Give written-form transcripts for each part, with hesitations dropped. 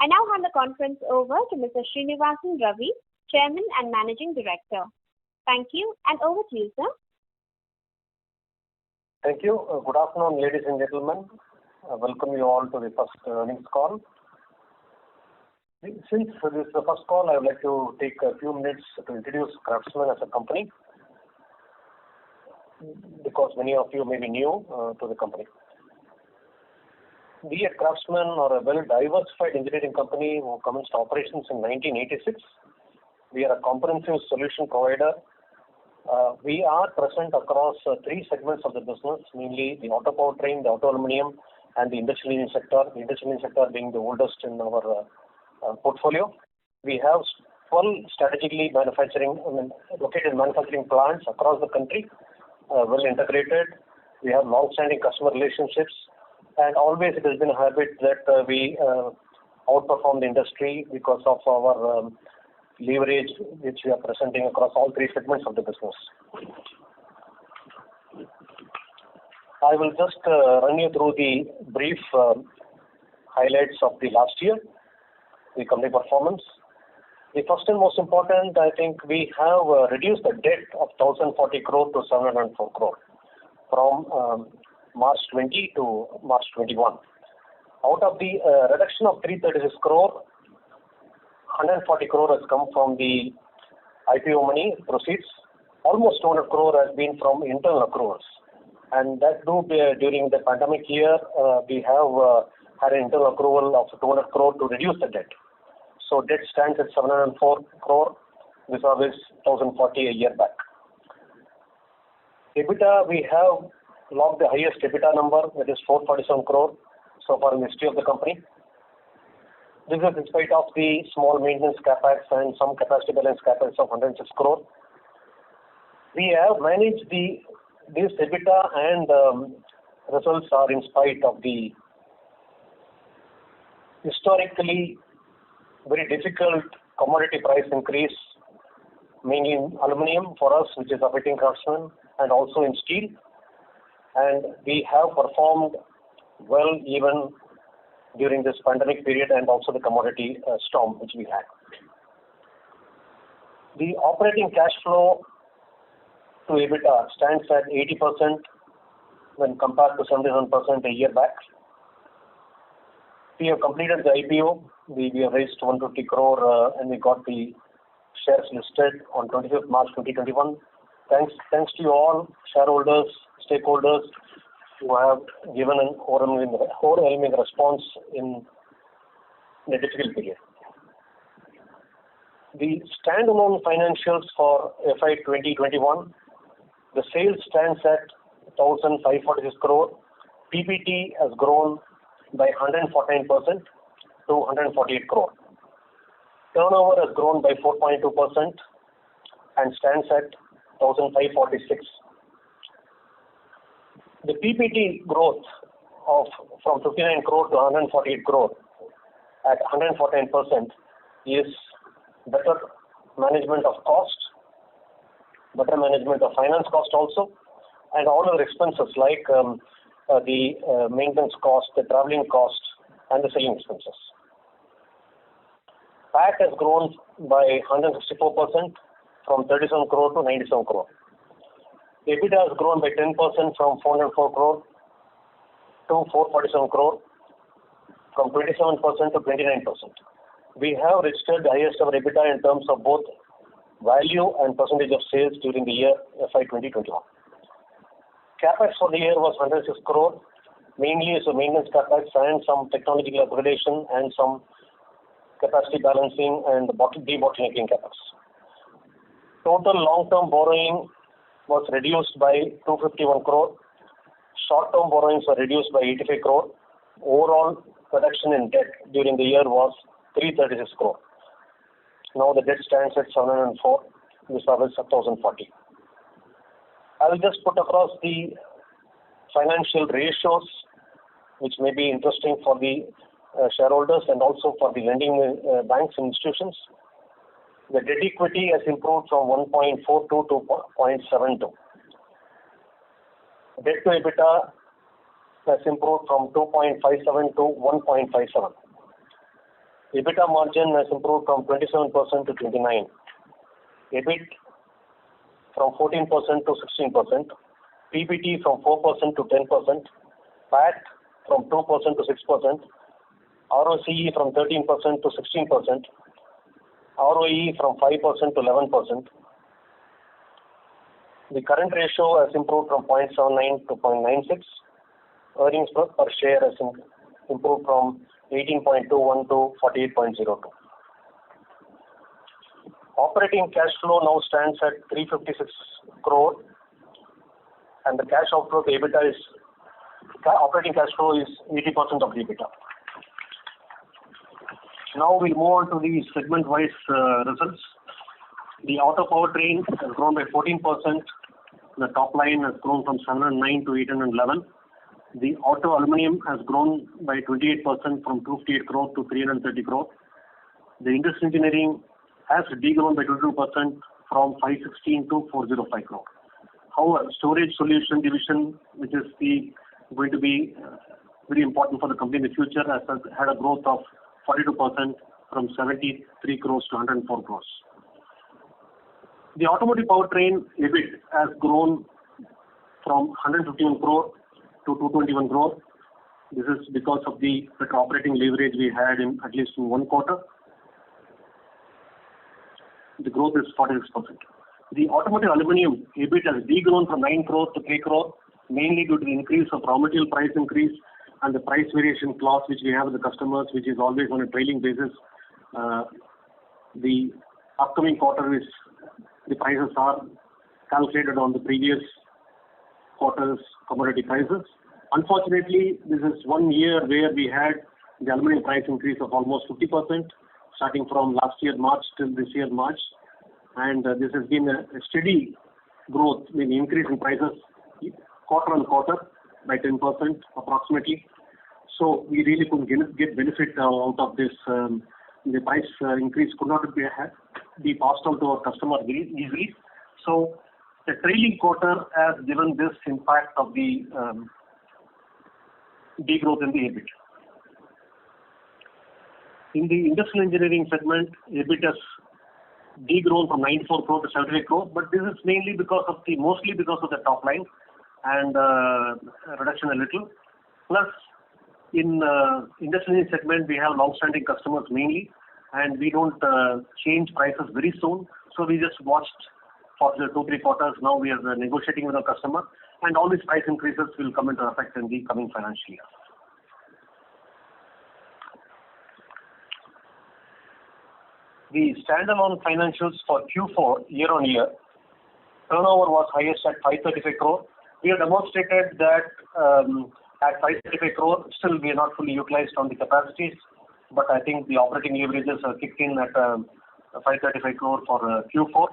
I now hand the conference over to Mr. Srinivasan Ravi, Chairman and Managing Director. Thank you, and over to you, sir. Thank you. Good afternoon, ladies and gentlemen. Welcome you all to the first earnings call. Since this is the first call, I would like to take a few minutes to introduce Craftsman as a company, because many of you may be new to the company. We at Craftsman are a well-diversified engineering company who commenced operations in 1986. We are a comprehensive solution provider. We are present across three segments of the business, mainly the auto powertrain, the auto aluminum, and the industrial engine sector. The industrial engine sector being the oldest in our portfolio. We have 12 strategically located manufacturing plants across the country, well integrated. We have long-standing customer relationships, and always it has been a habit that we outperform the industry because of our leverage which we are presenting across all three segments of the business. I will just run you through the brief highlights of the last year, the company performance. The first and most important, I think we have reduced the debt of 1,040 crore to 704 crore from March 20 to March 21. Out of the reduction of 336 crore, 140 crore has come from the IPO money proceeds. Almost 200 crore has been from internal accruals. And that too, during the pandemic year, we have had an internal accrual of 200 crore to reduce the debt. So debt stands at 704 crore, vis-a-vis 1,040 a year back. EBITDA, we have logged the highest EBITDA number, that is 447 crore so far in the history of the company. This is in spite of the small maintenance capex and some capacity balance capex of 106 crore. We have managed this EBITDA and results are in spite of the historically very difficult commodity price increase, mainly in aluminium for us, which is affecting Craftsman, and also in steel. And we have performed well even during this pandemic period and also the commodity storm which we had. The operating cash flow to EBITDA stands at 80% when compared to 71% a year back. We have completed the IPO. We have raised 150 crore and we got the shares listed on 25th March 2021. Thanks to you all, shareholders, stakeholders, who have given an overwhelming response in a difficult period. The standalone financials for FY 2021, the sales stands at 1,546 crore. PBT has grown by 114% to 148 crore. Turnover has grown by 4.2% and stands at 1,546. The PBT growth from 59 crore to 148 crore at 114% is better management of cost, better management of finance cost also, and all other expenses like the maintenance cost, the traveling cost, and the selling expenses. PAT has grown by 164% from 37 crore to 97 crore. EBITDA has grown by 10% from 404 crore to 447 crore, from 27% to 29%. We have registered the highest ever EBITDA in terms of both value and percentage of sales during the year FY 2021. Capex for the year was 106 crore, mainly as a maintenance capex and some technological upgradation and some capacity balancing and debottlenecking capex. Total long-term borrowing was reduced by 251 crore. Short-term borrowings were reduced by 85 crore. Overall reduction in debt during the year was 336 crore. Now the debt stands at 704, vis-a-vis 1,040. I will just put across the financial ratios, which may be interesting for the shareholders and also for the lending banks and institutions. The debt equity has improved from 1.42 to 0.72. Debt to EBITDA has improved from 2.57 to 1.57. EBITDA margin has improved from 27% to 29%. EBIT from 14% to 16%. PBT from 4% to 10%. PAT from 2% to 6%. ROCE from 13% to 16%. ROE from 5% to 11%. The current ratio has improved from 0.79 to 0.96. Earnings per share has improved from 18.21 to 48.02. Operating cash flow now stands at 356 crore, and the cash outflow to EBITDA is operating cash flow is 80% of the EBITDA. Now we move on to the segment-wise results. The auto powertrain has grown by 14%. The top line has grown from 709 to 811. The auto aluminum has grown by 28% from 258 crore to 330 crore. The industrial engineering has degrown by 22% from 516 to 405 crore. However, storage solution division, which is going to be very important for the company in the future, has had a growth of 42% from 73 crores to 104 crores. The automotive powertrain EBIT has grown from 151 crore to 221 crore. This is because of the better operating leverage we had in at least in one quarter. The growth is 46%. The automotive aluminum EBIT has degrown from 9 crore to 3 crore, mainly due to the increase of raw material price increase and the price variation clause which we have with the customers, which is always on a trailing basis. The upcoming quarter is the prices are calculated on the previous quarter's commodity prices. Unfortunately, this is 1 year where we had the aluminum price increase of almost 50%, starting from last year March till this year March, and this has been a steady growth, I mean increase in prices quarter on quarter by 10% approximately. So we really couldn't get benefit out of this. The price increase could not be passed on to our customer easily. So the trailing quarter has given this impact of the degrowth in the EBIT. In the industrial engineering segment, EBIT has degrown from 94 crore to 78 crore, but this is mostly because of the top line and reduction a little. Plus, in industrial engineering segment, we have long-standing customers mainly, and we don't change prices very soon. So we just watched for the 2-3 quarters. Now we are negotiating with our customer, and all these price increases will come into effect in the coming financial year. The standalone financials for Q4 year-on-year, turnover was highest at 535 crore. We have demonstrated that at 535 crore, still we are not fully utilized on the capacities, but I think the operating leverages are kicked in at 535 crore for Q4,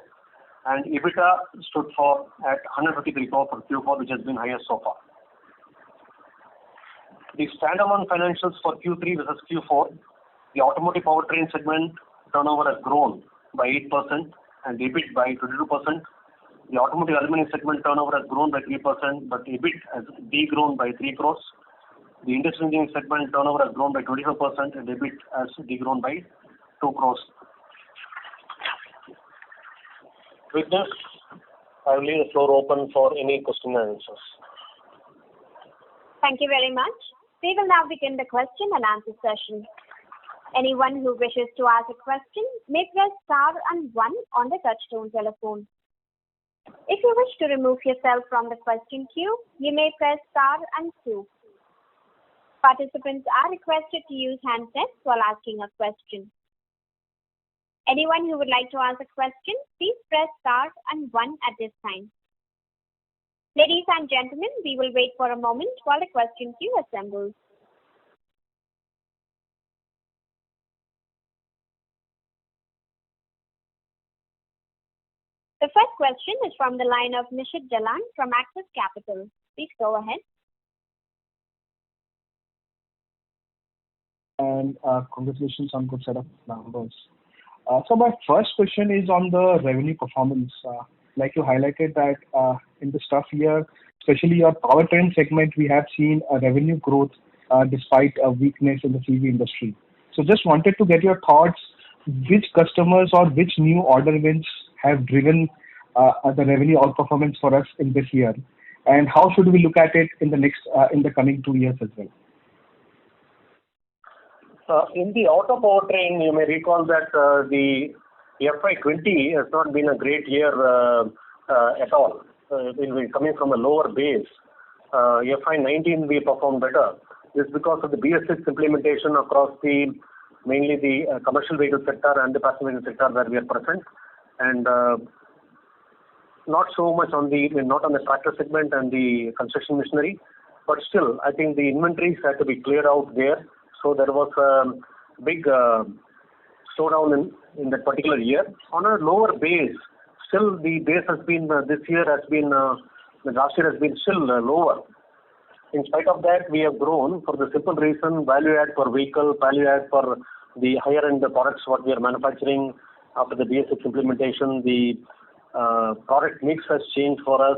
and EBITDA stood at 153 crore for Q4, which has been highest so far. The standalone financials for Q3 versus Q4, the automotive powertrain segment turnover has grown by 8% and EBIT by 22%. The automotive aluminum segment turnover has grown by 3%, but EBIT has degrown by 3 crores. The industrial engineering segment turnover has grown by 25% and EBIT has degrown by 2 crores. With this, I will leave the floor open for any question and answers. Thank you very much. We will now begin the question and answer session. Anyone who wishes to ask a question may press star and 1 on the touchtone telephone. If you wish to remove yourself from the question queue, you may press star and 2. Participants are requested to use handsets while asking a question. Anyone who would like to ask a question, please press star and 1 at this time. Ladies and gentlemen, we will wait for a moment while the question queue assembles. The first question is from the line of Nishit Jalan from Axis Capital. Please go ahead. And congratulations on good set of numbers. So my first question is on the revenue performance. Like you highlighted that in the stuff year, especially your powertrain segment, we have seen a revenue growth despite a weakness in the CV industry. So So just wanted to get your thoughts, which customers or which new order wins have driven the revenue outperformance for us in this year, and how should we look at it in the coming 2 years as well? In the auto powertrain, you may recall that the FY20 has not been a great year at all. We're coming from a lower base. FY19 we performed better. This is because of the BS6 implementation across mainly the commercial vehicle sector and the passenger vehicle sector where we are present, and not so much not on the tractor segment and the construction machinery, but still I think the inventories had to be cleared out there. So there was a big slowdown in that particular year. On a lower base, still the base has been, this year has been, the last year has been still lower. In spite of that, we have grown for the simple reason, value add per vehicle, value add for the higher end products what we are manufacturing after the BS6 implementation. The product mix has changed for us.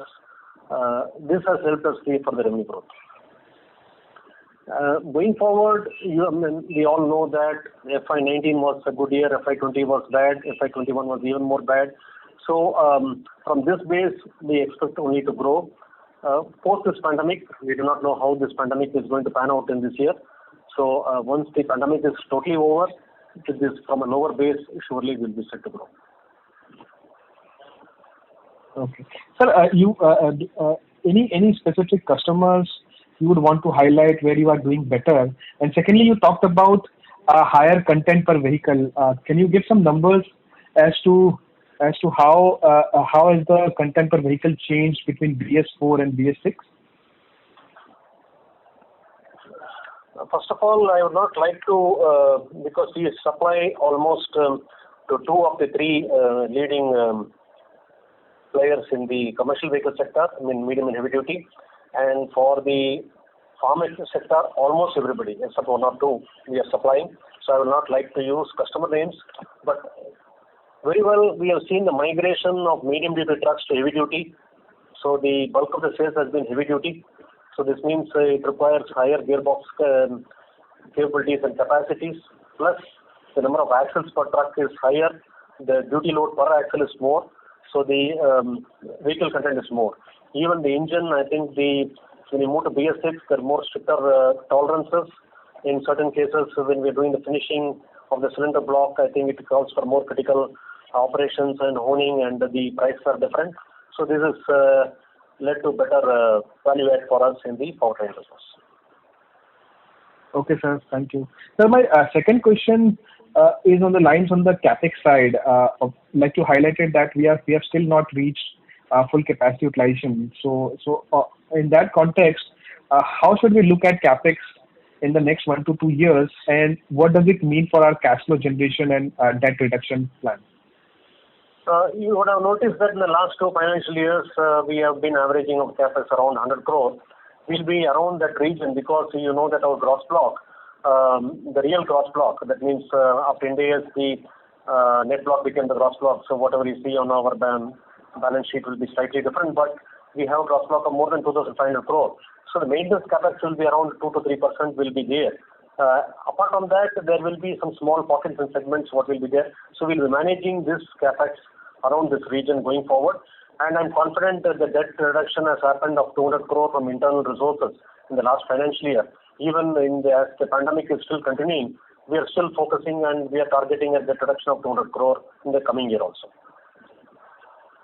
This has helped us for the revenue growth. Going forward, we all know that FY19 was a good year, FY20 was bad, FY21 was even more bad. So from this base, we expect only to grow. Post this pandemic, we do not know how this pandemic is going to pan out in this year. So once the pandemic is totally over, from a lower base, surely we'll be set to grow. Okay. Sir, any specific customers you would want to highlight where you are doing better? And secondly, you talked about higher content per vehicle. Can you give some numbers as to how has the content per vehicle changed between BS4 and BS6? First of all, I would not like to, because we supply almost to 2 of the 3 leading players in the commercial vehicle sector, medium and heavy duty, and for the farm sector, almost everybody, except 1 or 2, we are supplying. So I will not like to use customer names, but very well we have seen the migration of medium duty trucks to heavy duty. So the bulk of the sales has been heavy duty. So this means it requires higher gearbox capabilities and capacities, plus the number of axles per truck is higher, the duty load per axle is more, so the vehicle content is more. Even the engine, I think when you move to BS6, there are more stricter tolerances. In certain cases, when we are doing the finishing of the cylinder block, I think it calls for more critical operations and honing, and the prices are different. So this has led to better value add for us in the powertrain business. Okay, sir. Thank you. Sir, my second question is on the lines on the capex side. Like you highlighted that we have still not reached full capacity utilization. So in that context, how should we look at capex in the next 1 to 2 years, and what does it mean for our cash flow generation and debt reduction plan? You would have noticed that in the last 2 financial years, we have been averaging of capex around 100 crore. We'll be around that region because you know that our gross block, the real gross block, that means after India, the net block became the gross block. So whatever you see on our balance sheet will be slightly different, but we have a gross block of more than 2,500 crore. So the maintenance capex will be around 2 to 3% will be there. Apart from that, there will be some small pockets and segments what will be there. So we'll be managing this capex around this region going forward. And I'm confident that the debt reduction has happened of 200 crore from internal resources in the last financial year. Even as the pandemic is still continuing, we are still focusing and we are targeting a debt reduction of 200 crore in the coming year also.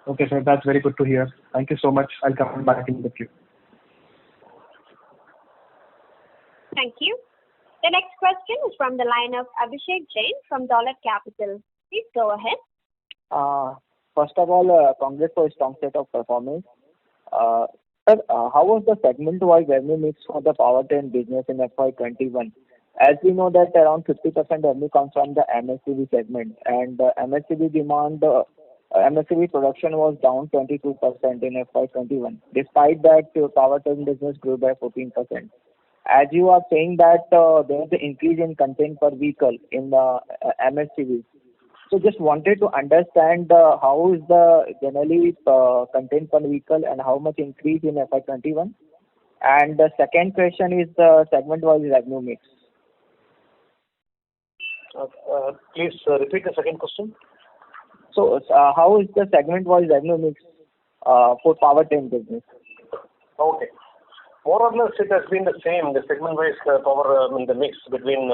Okay, sir. That's very good to hear. Thank you so much. I'll come back in the queue. Thank you. The next question is from the line of Abhishek Jain from Dolat Capital. Please go ahead. First of all, congrats for a strong set of performance. Sir, how was the segment-wise revenue mix for the powertrain business in FY21? As we know that around 50% revenue comes from the MSCV segment, and MSCV demand, MSCV production was down 22% in FY21. Despite that, your powertrain business grew by 14%. As you are saying that there is an increase in content per vehicle in the MSCV. So just wanted to understand how is the generally content per vehicle and how much increase in FY21? And the second question is the segment-wise revenue mix. Please repeat the second question. So how is the segment-wise revenue mix for powertrain business? Okay. More or less, it has been the same. The segment-wise the mix between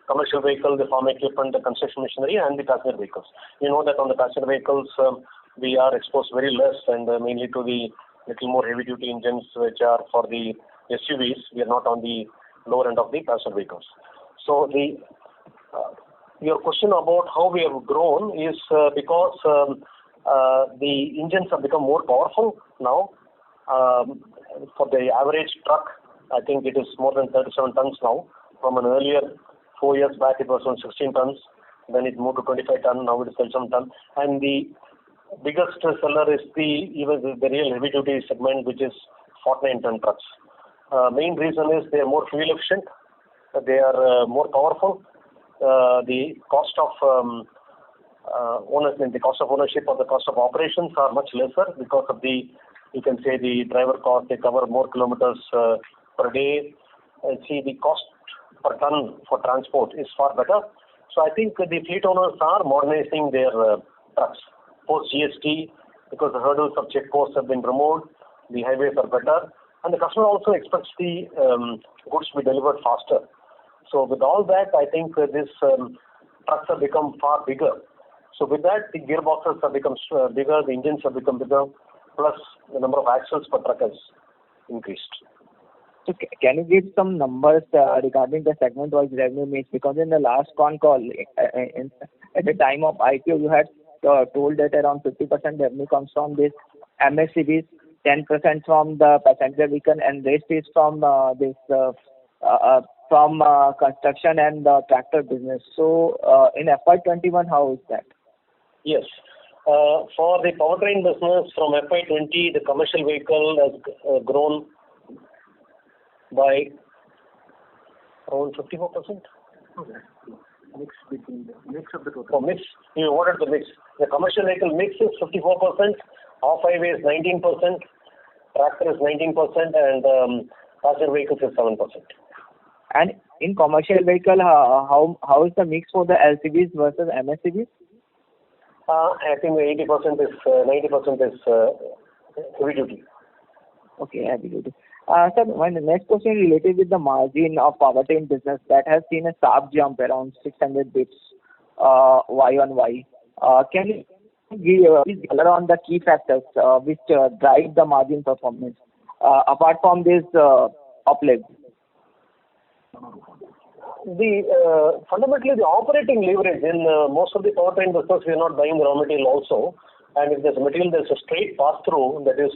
commercial vehicle, the farm equipment, the construction machinery, and the passenger vehicles. You know that on the passenger vehicles, we are exposed very less and mainly to the little more heavy-duty engines, which are for the SUVs. We are not on the lower end of the passenger vehicles. So your question about how we have grown is because the engines have become more powerful now. For the average truck, I think it is more than 37 tons now. From an earlier 4 years back, it was on 16 tons. Then it moved to 25 tons. Now it is 37 tons. And the biggest seller is even the real heavy duty segment, which is 49 ton trucks. Main reason is they are more fuel efficient. They are more powerful. The cost of ownership or the cost of operations are much lesser because of the driver cost. They cover more kilometers per day. And the cost per ton for transport is far better. So I think the fleet owners are modernizing their trucks post GST because the hurdles of check posts have been removed. The highways are better, and the customer also expects the goods to be delivered faster. So with all that, I think these trucks have become far bigger. So with that, the gearboxes have become bigger, the engines have become bigger, plus the number of axles per truck has increased. So can you give some numbers regarding the segment-wise revenue mix? Because in the last con call, at the time of IPO, you had told that around 50% revenue comes from this MSCVs, 10% from the passenger vehicle, and rest is from construction and the tractor business. So in FY21, how is that? Yes. For the powertrain business from FY20, the commercial vehicle has grown by around 54%. Mix of the total. Mix. You ordered the mix. The commercial vehicle mix is 54%, off-highway is 19%, tractor is 19%, and passenger vehicles is 7%. And in commercial vehicle, how is the mix for the LCVs versus MSCVs? I think 90% is heavy duty. Okay, heavy duty. Sir, my next question is related with the margin of powertrain business that has seen a sharp jump around 600 bits Y-on-Y. Can you give color on the key factors which drive the margin performance apart from this uplift? Fundamentally, the operating leverage in most of the powertrain business, we are not buying the raw material also. And if there's material, there's a straight pass-through. That is,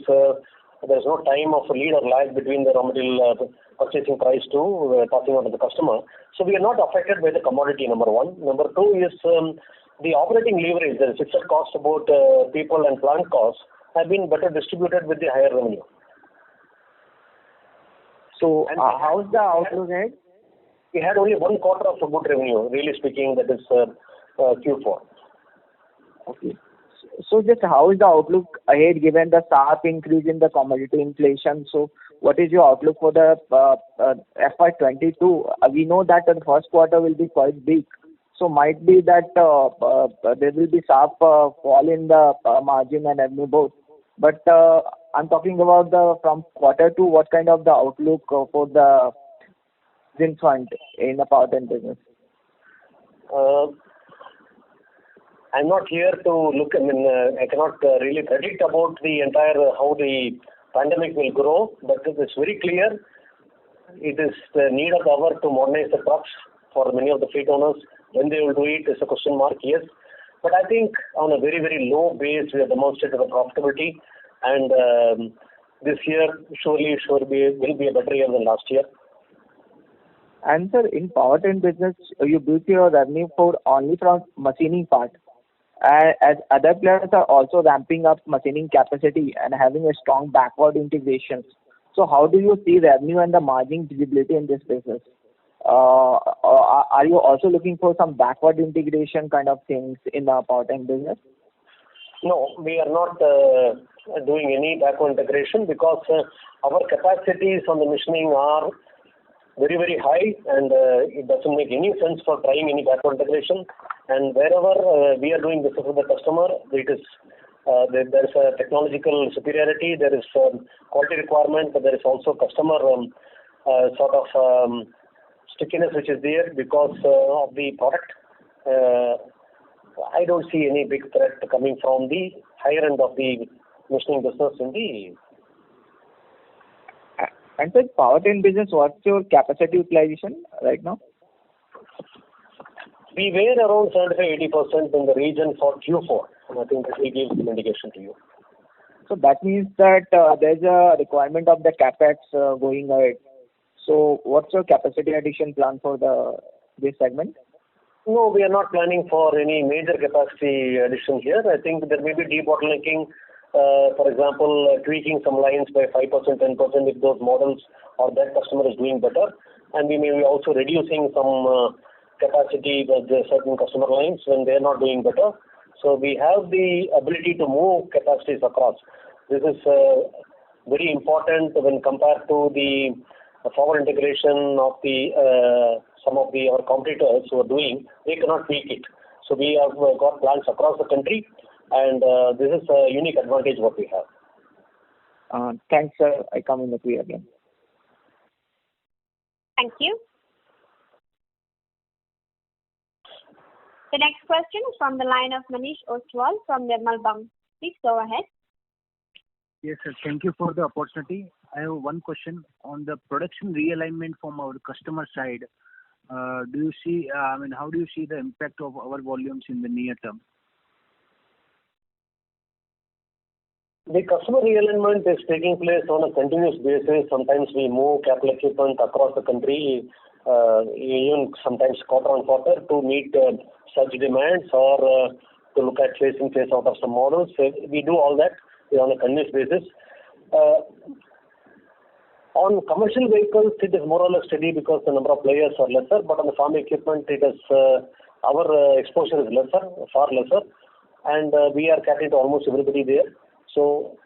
there's no time of lead or lag between the raw material purchasing price to passing on to the customer. So we are not affected by the commodity, number one. Number two is the operating leverage. The fixed cost about people and plant costs have been better distributed with the higher revenue. So how's the outlook ahead? We had only 1 quarter of good revenue, really speaking, that is Q4. Okay. So just how is the outlook ahead given the sharp increase in the commodity inflation? So what is your outlook for the FY22? We know that the first quarter will be quite big. So might be that there will be sharp fall in the margin and revenue both. But I'm talking about from quarter two, what kind of the outlook for the fund in the powertrain business? I'm not here to look. I cannot really predict about the entire how the pandemic will grow, but it is very clear. It is the need of the hour to modernize the trucks for many of the fleet owners. When they will do it is a question mark. Yes, but I think on a very very low base we have demonstrated the profitability, and this year surely will be a better year than last year. And sir, in powertrain business, you built your revenue for only from machining part. As other players are also ramping up machining capacity and having a strong backward integration. So how do you see revenue and the margin visibility in this business? Are you also looking for some backward integration kind of things in the powertrain business? No, we are not doing any backward integration because our capacities on the machining are very, very high, and it doesn't make any sense for trying any backward integration. And wherever we are doing business with the customer, it is there is a technological superiority, there is quality requirement, but there is also customer sort of stickiness which is there because of the product. I don't see any big threat coming from the higher end of the machining business in the. And sir, powertrain business, what's your capacity utilization right now? We were around 75-80% in the region for Q4, and I think that will give some indication to you. So that means that there's a requirement of the capex going ahead. So what's your capacity addition plan for this segment? No, we are not planning for any major capacity addition here. I think there may be debottlenecking, for example, tweaking some lines by 5%, 10% if those models or that customer is doing better. And we may be also reducing some capacity with certain customer lines when they are not doing better. So we have the ability to move capacities across. This is very important when compared to the forward integration of the some of our competitors who are doing. They cannot tweak it. So we have got plants across the country, and this is a unique advantage what we have. Thanks, sir. I come in the queue again. Thank you. The next question is from the line of Manish Ostwal from Nirmal Bang. Please go ahead. Yes, sir. Thank you for the opportunity. I have one question on the production realignment from our customer side. Do you see, how do you see the impact of our volumes in the near term? The customer realignment is taking place on a continuous basis. Sometimes we move capital equipment across the country, even sometimes quarter on quarter to meet such demands or to look at phase out of some models. So we do all that on a continuous basis. On commercial vehicles, it is more or less steady because the number of players are lesser. But on the farm equipment, it is our exposure is lesser, far lesser, and we are catering to almost everybody there. So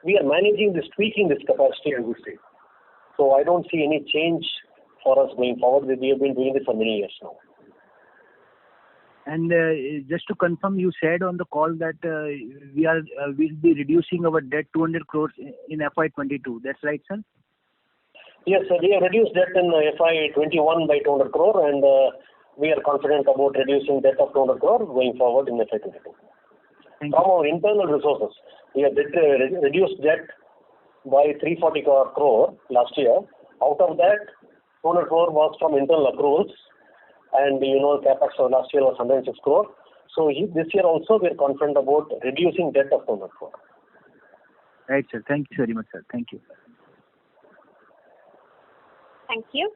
we are managing this, tweaking this capacity, I would say. So I don't see any change for us going forward. We have been doing this for many years now. And just to confirm, you said on the call that we'll be reducing our debt 200 crores in FY22. That's right, sir? Yes, sir. We have reduced debt in FY21 by 200 crore, and we are confident about reducing debt of 200 crore going forward in FY22. From our internal resources, we have reduced debt by 340 crore last year. Out of that, 200 crore was from internal accruals, and capex of last year was 106 crore. So this year also we are confident about reducing debt of 200 crore. Right, sir. Thank you very much, sir. Thank you. Thank you.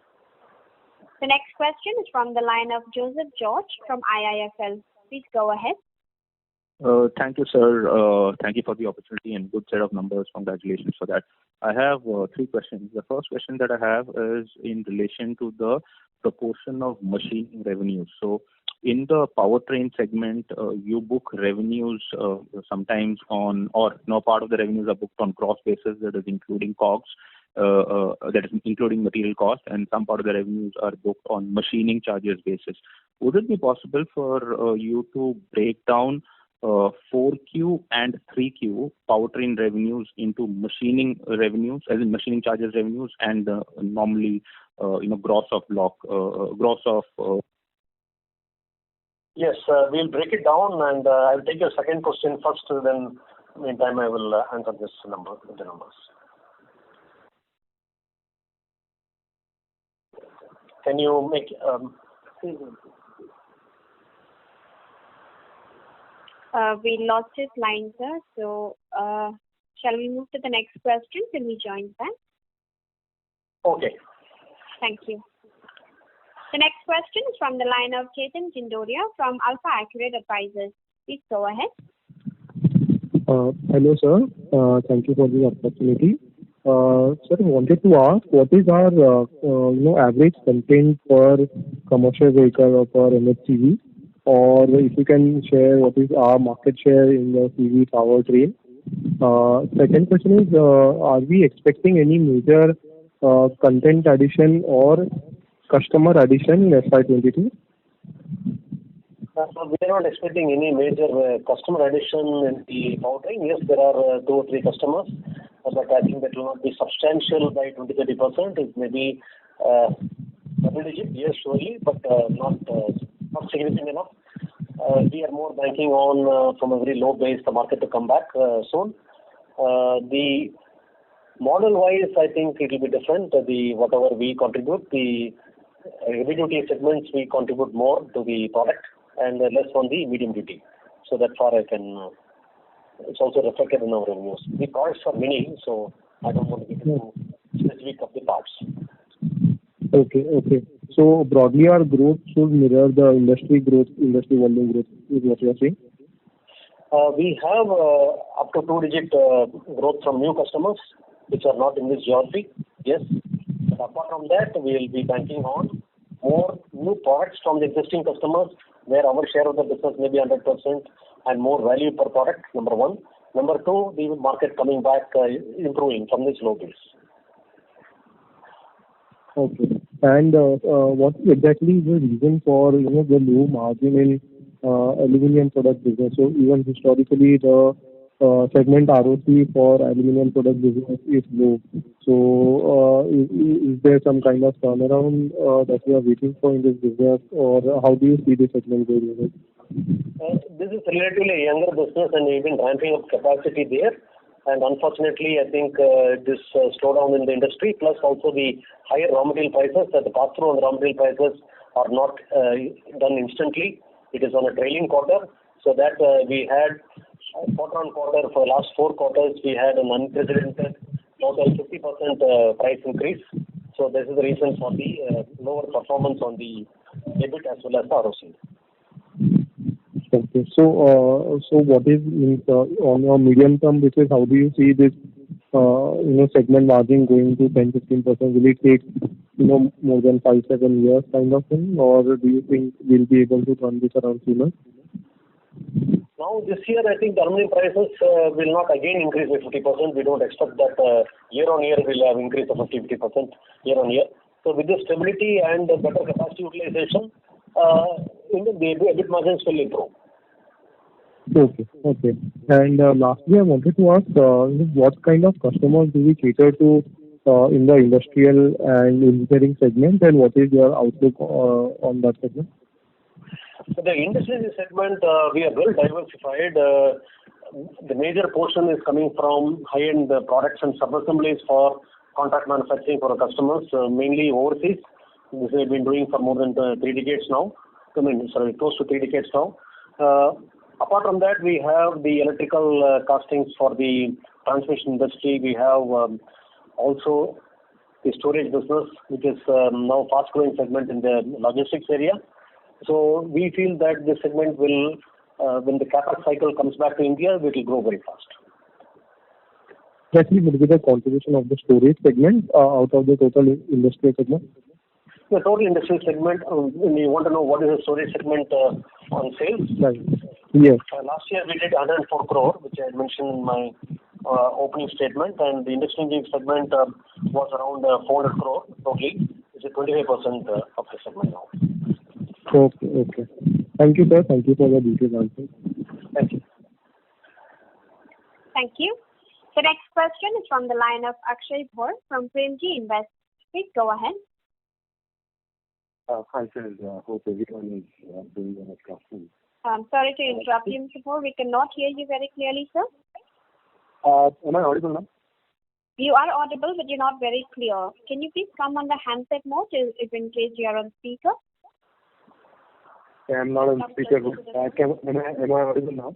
The next question is from the line of Joseph George from IIFL. Please go ahead. Thank you, sir. Thank you for the opportunity and good set of numbers. Congratulations for that. I have three questions. The first question that I have is in relation to the proportion of machining revenues. So in the powertrain segment, you book revenues sometimes on, or no, part of the revenues are booked on cross basis, that is including COGS, that is including material cost, and some part of the revenues are booked on machining charges basis. Would it be possible for you to break down 4Q and 3Q powertrain revenues into machining revenues, as in machining charges revenues, and normally gross of block, gross of. Yes, we'll break it down, and I'll take your second question first. Then, meantime, I will answer the numbers. Can you make? We lost his line, sir. So, shall we move to the next question till he joins back? Okay. Thank you. The next question is from the line of Chetan Chindoria from Alpha Accurate Advisors. Please go ahead. Hello, sir. Thank you for the opportunity. Sir, I wanted to ask, what is our average content per commercial vehicle or per MHCV? Or if you can share what is our market share in the CV powertrain. Second question is, are we expecting any major content addition or customer addition in FY22? We are not expecting any major customer addition in the powertrain. Yes, there are 2 or 3 customers, but I think that will not be substantial by 20-30%. It may be double digit, yes, surely, but not significant enough. We are more banking on from a very low base the market to come back soon. The model-wise, I think it will be different. Whatever we contribute, the heavy duty segments we contribute more to the product and less on the medium duty. So that far it's also reflected in our revenues. The products are many, so I don't want to get into specific of the parts. Okay. So broadly, our growth should mirror the industry volume growth, is what you are saying? We have up to 2-digit growth from new customers, which are not in this geography. Yes. But apart from that, we will be banking on more new products from the existing customers, where our share of the business may be 100% and more value per product, number 1. Number 2, the market coming back, improving from this low base. Okay. And what exactly is the reason for the low margin in aluminium product business? So even historically, the segment ROC for aluminium product business is low. So is there some kind of turnaround that we are waiting for in this business, or how do you see this segment going ahead? This is relatively a younger business, and we've been ramping up capacity there. And unfortunately, I think this slowdown in the industry, plus also the higher raw material prices, that the pass-through on the raw material prices are not done instantly. It is on a trailing quarter. So that we had quarter on quarter for the last 4 quarters, we had an unprecedented more than 50% price increase. So this is the reason for the lower performance on the EBIT as well as the ROC. Okay. So what is on your medium term basis? How do you see this segment margin going to 10-15%? Will it take more than 5-7 years kind of thing, or do you think we'll be able to turn this around sooner? Now this year, I think the aluminum prices will not again increase by 50%. We don't expect that year on year will have increase of 50% year on year. So with the stability and the better capacity utilization, the EBIT margins will improve. Okay. And lastly, I wanted to ask, what kind of customers do we cater to in the industrial and engineering segment, and what is your outlook on that segment? So the industrial segment, we are well diversified. The major portion is coming from high-end products and sub-assemblies for contract manufacturing for our customers, mainly overseas. This we have been doing for more than 3 decades now. Close to 3 decades now. Apart from that, we have the electrical castings for the transmission industry. We have also the storage business, which is now fast-growing segment in the logistics area. So we feel that this segment will, when the CapEx cycle comes back to India, it will grow very fast. What will be the contribution of the storage segment out of the total industrial segment? The total industrial segment, you want to know what is the storage segment on sales? Right. Yes. Last year we did 104 crore, which I had mentioned in my opening statement, and the industrial engineering segment was around 400 crore totally. It's a 25% of the segment now. Okay. Thank you, sir. Thank you for the detailed answer. Thank you. Thank you. The next question is from the line of Akshay Bhor from Pronju Invest. Please go ahead. Hi, sir. Hope everyone is doing well at Craftsman. I'm sorry to interrupt you, Mr. Bhor. We cannot hear you very clearly, sir. Am I audible now? You are audible, but you're not very clear. Can you please come on the handset mode if in case you are on speaker? I'm not on speaker. Am I audible now?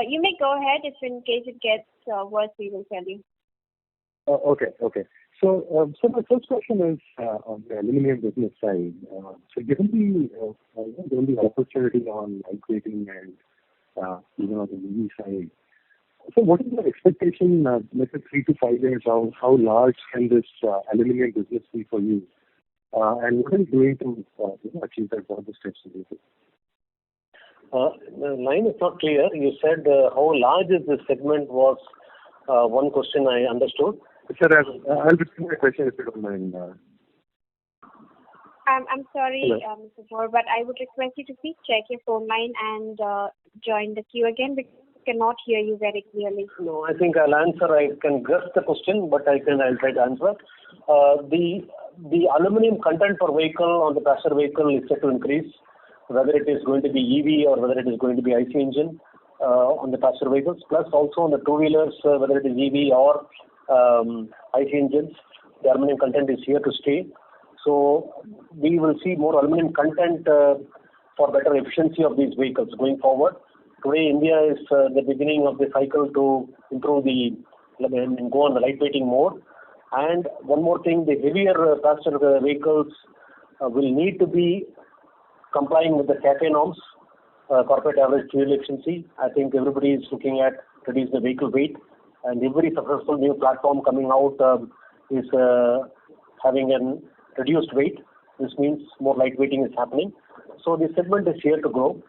You may go ahead. If in case it gets worse, we will tell you. Okay. So my first question is on the aluminium business side. So given the opportunity on lightweighting and even on the EV side, so what is your expectation, let's say 3 to 5 years out, how large can this aluminium business be for you? And what are you doing to achieve that? What are the steps to do it? The line is not clear. You said how large is this segment was one question I understood. Sir, I'll repeat my question if you don't mind. I'm sorry, Hello. Mr. Moore, but I would request you to please check your phone line and join the queue again because we cannot hear you very clearly. No, I think I'll answer. I can guess the question, but I'll try to answer. The aluminum content per vehicle on the passenger vehicle is set to increase, whether it is going to be EV or whether it is going to be IC engine on the passenger vehicles, plus also on the two-wheelers, whether it is EV or IC engines, the aluminum content is here to stay. So we will see more aluminum content for better efficiency of these vehicles going forward. Today, India is the beginning of the cycle to improve and go on the lightweighting mode. And one more thing, the heavier passenger vehicles will need to be complying with the CAFE norms, corporate average fuel efficiency. I think everybody is looking at reducing the vehicle weight, and every successful new platform coming out is having a reduced weight. This means more lightweighting is happening. So this segment is here to grow.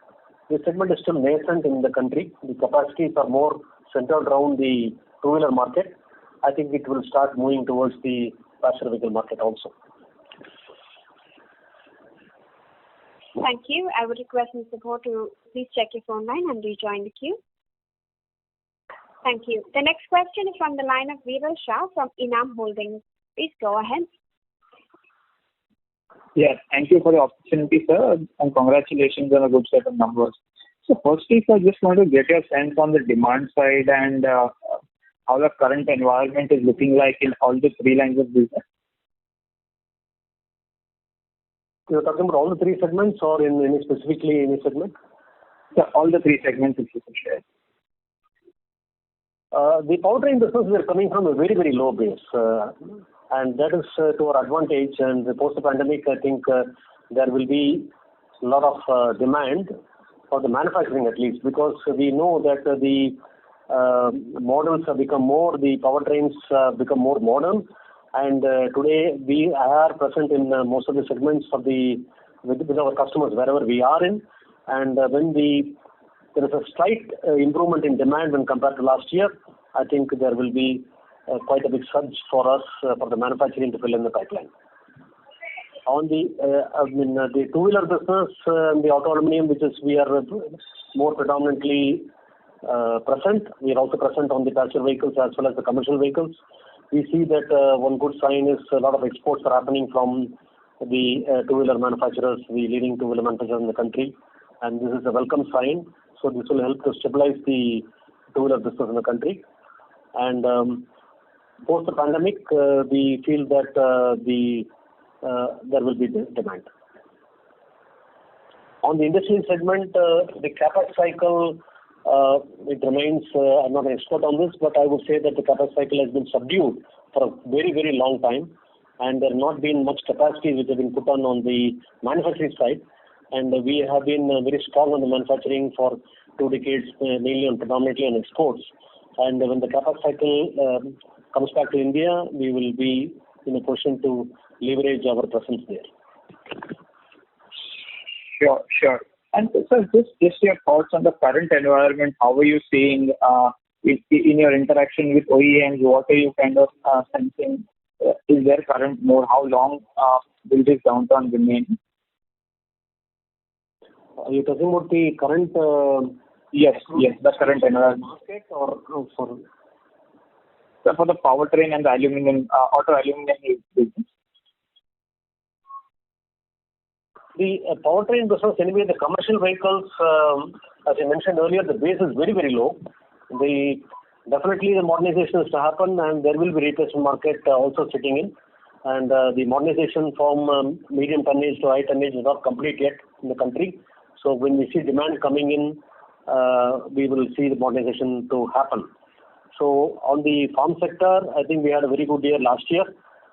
This segment is still nascent in the country. The capacities are more centered around the two-wheeler market. I think it will start moving towards the passenger vehicle market also. Thank you. I would request Mr. Moore to please check your phone line and rejoin the queue. Thank you. The next question is from the line of Viral Shah from Enam Holdings. Please go ahead. Yes, thank you for the opportunity, sir, and congratulations on a good set of numbers. So firstly, sir, just want to get your sense on the demand side and how the current environment is looking like in all the three lines of business. You're talking about all the three segments or in specifically any segment? So all the three segments, if you could share. The powertrain business, we are coming from a very, very low base. And that is to our advantage. And post the pandemic, I think there will be a lot of demand for the manufacturing at least, because we know that the models have become more, the powertrains become more modern. And today we are present in most of the segments of with our customers wherever we are in. And when there is a slight improvement in demand when compared to last year, I think there will be quite a big surge for us for the manufacturing to fill in the pipeline. On the two-wheeler business, the auto aluminum, which is we are more predominantly present. We are also present on the passenger vehicles as well as the commercial vehicles. We see that one good sign is a lot of exports are happening from the two-wheeler manufacturers, the leading two-wheeler manufacturers in the country, and this is a welcome sign. So this will help to stabilize the two-wheeler business in the country. And post the pandemic, we feel that there will be demand. On the industrial segment, the CapEx cycle, it remains, I'm not an expert on this, but I would say that the CapEx cycle has been subdued for a very, very long time, and there has not been much capacity which has been put on the manufacturing side. And we have been very strong on the manufacturing for 2 decades, mainly on predominantly on exports. And when the CapEx cycle comes back to India, we will be in a position to leverage our presence there. Sure. And sir, just your thoughts on the current environment. How are you seeing in your interaction with OEMs? What are you kind of sensing? Is there current more? How long will this downturn remain? Are you talking about the current? Yes, the current environment. Market or for? So for the powertrain and the aluminum, auto aluminum business. The powertrain business, anyway, the commercial vehicles, as I mentioned earlier, the base is very, very low. Definitely the modernization is to happen, and there will be replacement market also sitting in. And the modernization from medium tonnage to high tonnage is not complete yet in the country. So when we see demand coming in, we will see the modernization to happen. So on the farm sector, I think we had a very good year last year.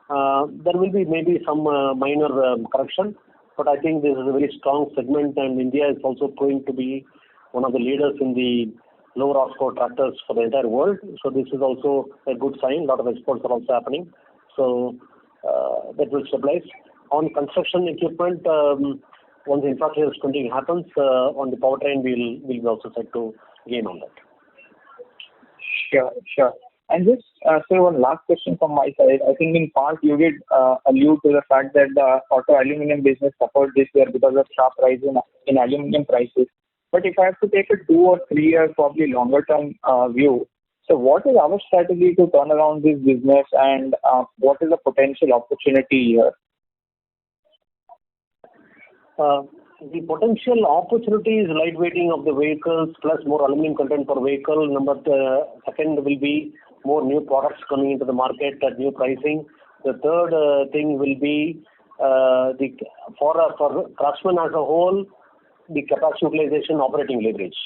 There will be maybe some minor correction, but I think this is a very strong segment, and India is also going to be one of the leaders in the lower horsepower tractors for the entire world. So this is also a good sign. A lot of exports are also happening. So that will stabilize. On construction equipment, once the infrastructure spending happens, on the powertrain, we'll be also set to gain on that. Sure. And just sir, one last question from my side. I think in part you did allude to the fact that the auto aluminum business suffered this year because of sharp rise in aluminum prices. But if I have to take a 2 or 3 year, probably longer term view, so what is our strategy to turn around this business, and what is the potential opportunity here? The potential opportunity is lightweighting of the vehicles plus more aluminum content per vehicle. Second will be more new products coming into the market at new pricing. The third thing will be for Craftsman as a whole, the capacity utilization, operating leverage.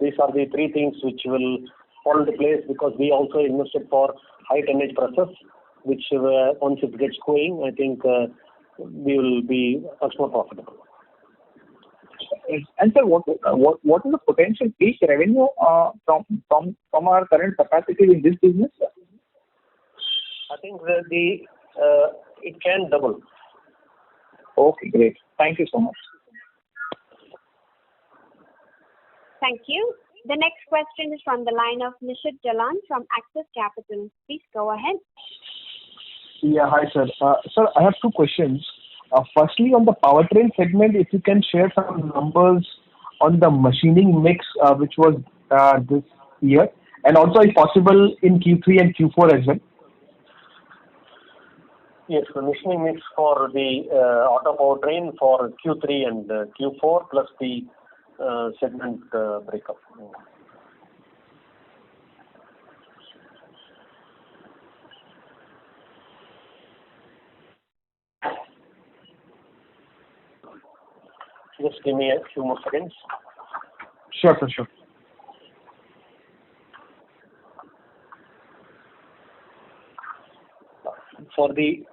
These are the three things which will fall into place because we also invested for high tonnage presses, which once it gets going, I think we will be much more profitable. And sir, what is the potential peak revenue from our current capacity in this business? I think it can double. Okay, great. Thank you so much. Thank you. The next question is from the line of Nishit Jalan from Axis Capital. Please go ahead. Yeah, hi sir. Sir, I have two questions. Firstly, on the powertrain segment, if you can share some numbers on the machining mix which was this year, and also if possible in Q3 and Q4 as well. Yes, the machining mix for the auto powertrain for Q3 and Q4 plus the segment breakup. Just give me a few more seconds. Sure, sir, sure. For the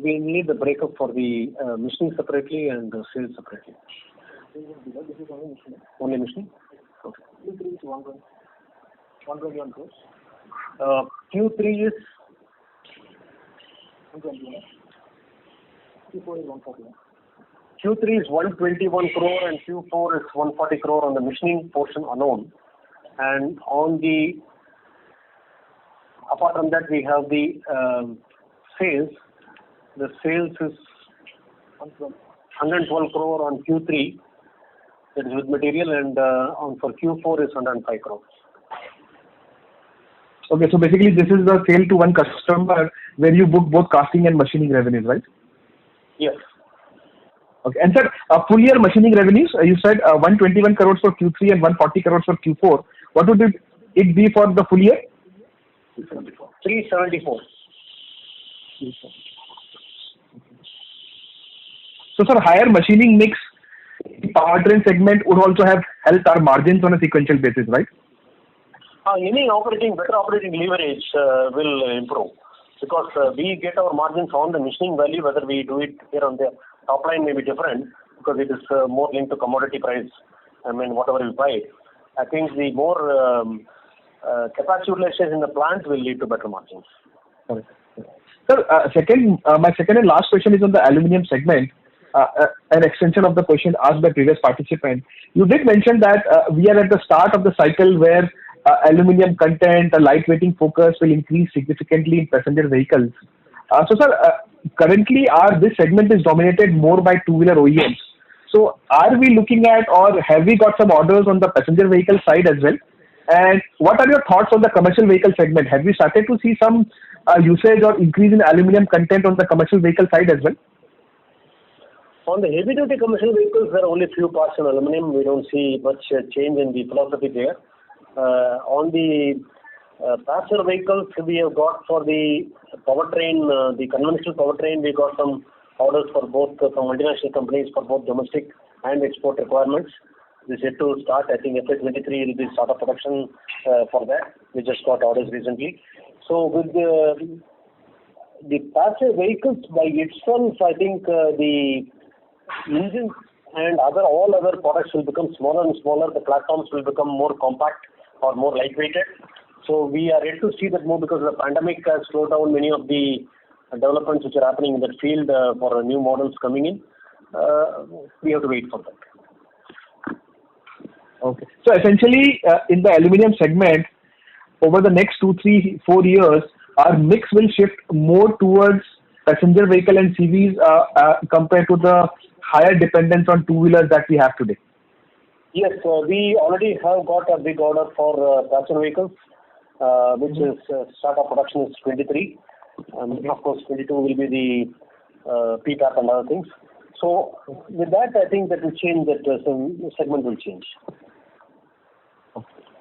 we need the breakup for the machining separately and the sales separately. This is only machining. Okay. Q3 is 121 crores. Q3 is 121. Q4 is 141. Q3 is 121 crore and Q4 is 140 crore on the machining portion alone. And on the apart from that, we have the sales. The sales is 112 crore on Q3. That is with material, and for Q4 is 105 crore. Okay, so basically this is the sale to one customer where you book both casting and machining revenues, right? Yes. Okay, and sir, full year machining revenues, you said 121 crores for Q3 and 140 crores for Q4. What would it be for the full year? 374. So, sir, higher machining mix in powertrain segment would also have helped our margins on a sequential basis, right? Better operating leverage will improve because we get our margins on the machining value, whether we do it here on the top line may be different because it is more linked to commodity price. I mean, whatever we buy. I think the more capacity utilization in the plant will lead to better margins. Correct. Sir, my second and last question is on the aluminium segment. An extension of the question asked by previous participant. You did mention that we are at the start of the cycle where aluminium content, a lightweighting focus will increase significantly in passenger vehicles. So, sir, currently this segment is dominated more by two-wheeler OEMs. So, are we looking at or have we got some orders on the passenger vehicle side as well? And what are your thoughts on the commercial vehicle segment? Have you started to see some usage or increase in aluminium content on the commercial vehicle side as well? On the heavy-duty commercial vehicles, there are only few parts in aluminum. We don't see much change in the philosophy there. On the passenger vehicles, we have got for the powertrain, the conventional powertrain, we got some orders for both from multinational companies for both domestic and export requirements. This is yet to start. I think FY23 will be start of production for that. We just got orders recently. So with the passenger vehicles by itself, I think the engines and all other products will become smaller and smaller. The platforms will become more compact or more lightweighted. So we are yet to see that more because the pandemic has slowed down many of the developments which are happening in that field for new models coming in. We have to wait for that. Okay. So essentially, in the aluminium segment, over the next 2, 3, 4 years, our mix will shift more towards passenger vehicle and CVs compared to the higher dependence on two-wheelers that we have today? Yes, we already have got a big order for passenger vehicles, which is start of production is 23. Of course, 22 will be the PPAP and other things. So with that, I think that will change, that some segment will change.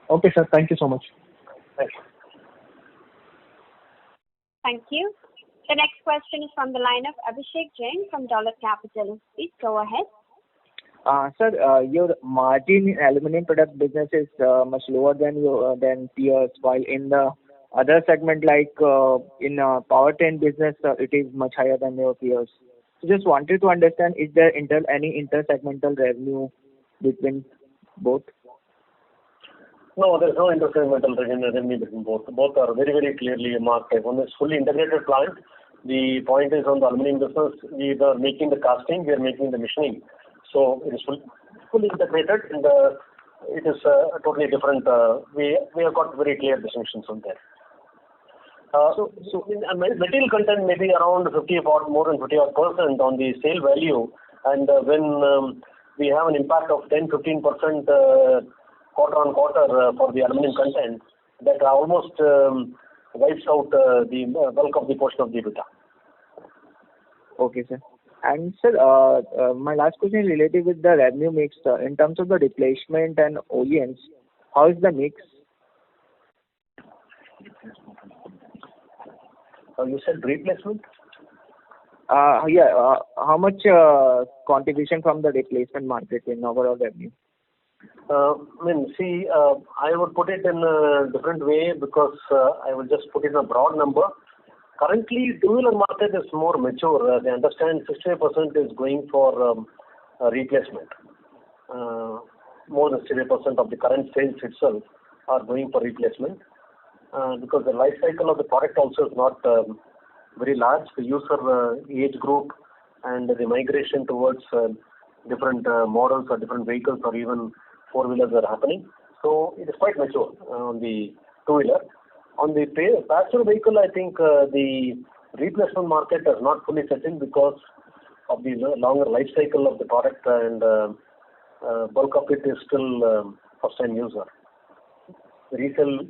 Okay, sir. Thank you so much. Thank you. Thank you. The next question is from the line of Abhishek Jain from Dolat Capital. Please go ahead. Sir, your margin in aluminum product business is much lower than peers, while in the other segment like in powertrain business, it is much higher than your peers. So just wanted to understand, is there any intersegmental revenue between both? No, there is no intersegmental revenue between both. Both are very, very clearly marked. One is fully integrated plant. The point is on the aluminum business, we are making the casting, we are making the machining. So it is fully integrated, and it is totally different. We have got very clear distinctions on there. So in material content may be around 50 or more than 50% on the sale value, and when we have an impact of 10-15% quarter on quarter for the aluminum content, that almost wipes out the bulk of the portion of the EBITDA. Okay, sir. And sir, my last question is related with the revenue mix. In terms of the replacement and OEMs, how is the mix? You said replacement? Yeah. How much contribution from the replacement market in overall revenue? I would put it in a different way because I will just put in a broad number. Currently, two-wheeler market is more mature. They understand 65% is going for replacement. More than 60% of the current sales itself are going for replacement because the life cycle of the product also is not very large. The user age group and the migration towards different models or different vehicles or even four-wheelers are happening. So it is quite mature on the two-wheeler. On the passenger vehicle, I think the replacement market has not fully set in because of the longer life cycle of the product, and bulk of it is still first-time user. The resale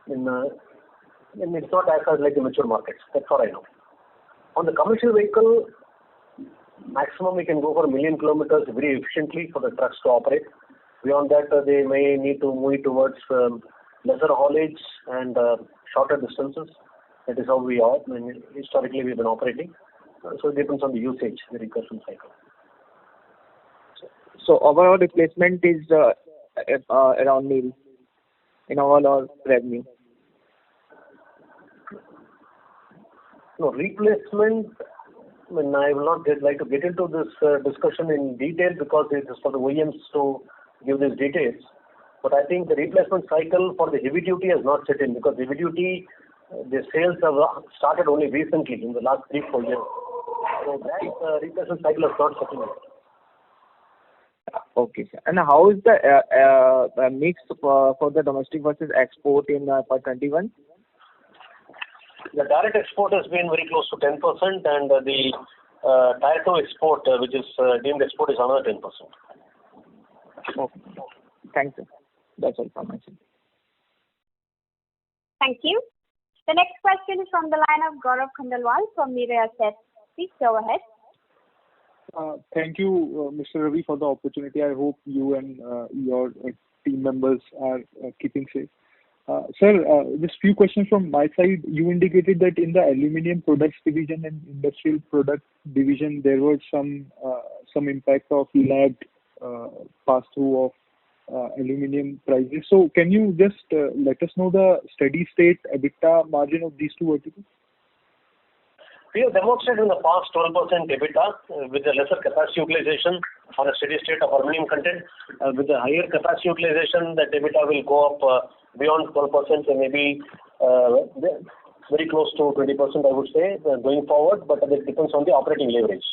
it's not as like the mature markets. That's what I know. On the commercial vehicle, maximum we can go for 1 million kilometers very efficiently for the trucks to operate. Beyond that, they may need to move towards lesser haulage and shorter distances. That is how we are. Historically, we've been operating. So it depends on the usage, the recursion cycle. So overall replacement is around nil in overall revenue. No, replacement, I will not like to get into this discussion in detail because it is for the OEMs to give these details. But I think the replacement cycle for the heavy duty has not set in because heavy duty, the sales have started only recently in the last 3-4 years. So that replacement cycle has not set in. Okay, sir. And how is the mix for the domestic versus export in for 21? The direct export has been very close to 10%, and the Tier 2 export, which is deemed export, is another 10%. Okay. Thanks, sir. That's all from my side. Thank you. The next question is from the line of Gaurav Khandelwal from Mirae Asset. Please go ahead. Thank you, Mr. Ravi, for the opportunity. I hope you and your team members are keeping safe. Sir, just few questions from my side. You indicated that in the aluminum products division and industrial product division, there was some impact of lagged pass-through of aluminum prices. So can you just let us know the steady state EBITDA margin of these two verticals? We have demonstrated in the past 12% EBITDA with a lesser capacity utilization on a steady state of aluminum content. With a higher capacity utilization, that EBITDA will go up beyond 12% and maybe very close to 20%, I would say, going forward. But it depends on the operating leverage.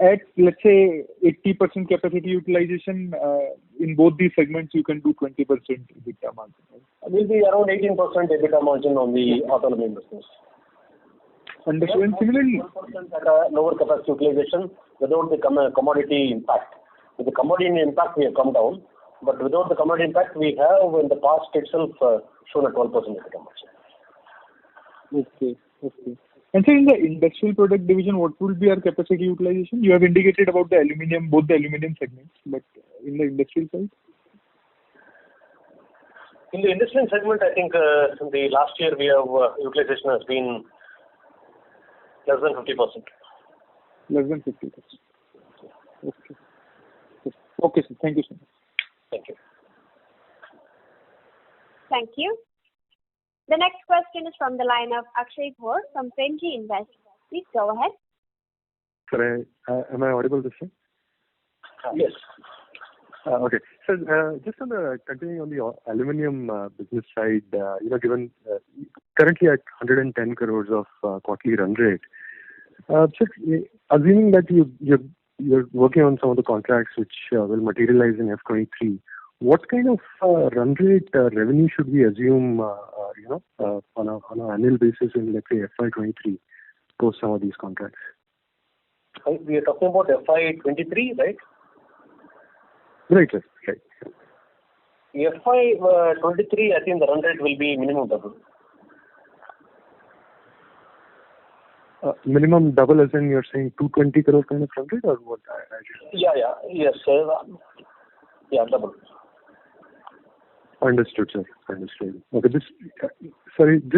At, let's say, 80% capacity utilization, in both these segments, you can do 20% EBITDA margin, right? It will be around 18% EBITDA margin on the autonomy business. Understood. And similarly, 1% at a lower capacity utilization without the commodity impact. With the commodity impact, we have come down, but without the commodity impact, we have in the past itself shown a 12% EBITDA margin. Okay. And so in the industrial product division, what will be our capacity utilization? You have indicated about the aluminum, both the aluminum segments, but in the industrial side? In the industrial segment, I think in the last year we have utilization has been less than 50%. Less than 50%. Okay, sir. Thank you so much. Thank you. Thank you. The next question is from the line of Akshay Ghor from Pronju Invest. Please go ahead. Sir, am I audible this time? Yes. Okay. So, just continuing on the aluminium business side, given currently at 110 crores of quarterly run rate, so assuming that you're working on some of the contracts which will materialize in F23, what kind of run rate revenue should we assume, on an annual basis in, let's say, FY23 post some of these contracts? We are talking about FY23, right? Right, sir. Right. FY23, I think the run rate will be minimum double. Minimum double as in you're saying 220 crore kind of run rate or what? Yes, sir. Yeah, double. Understood, sir. Understood. Okay, just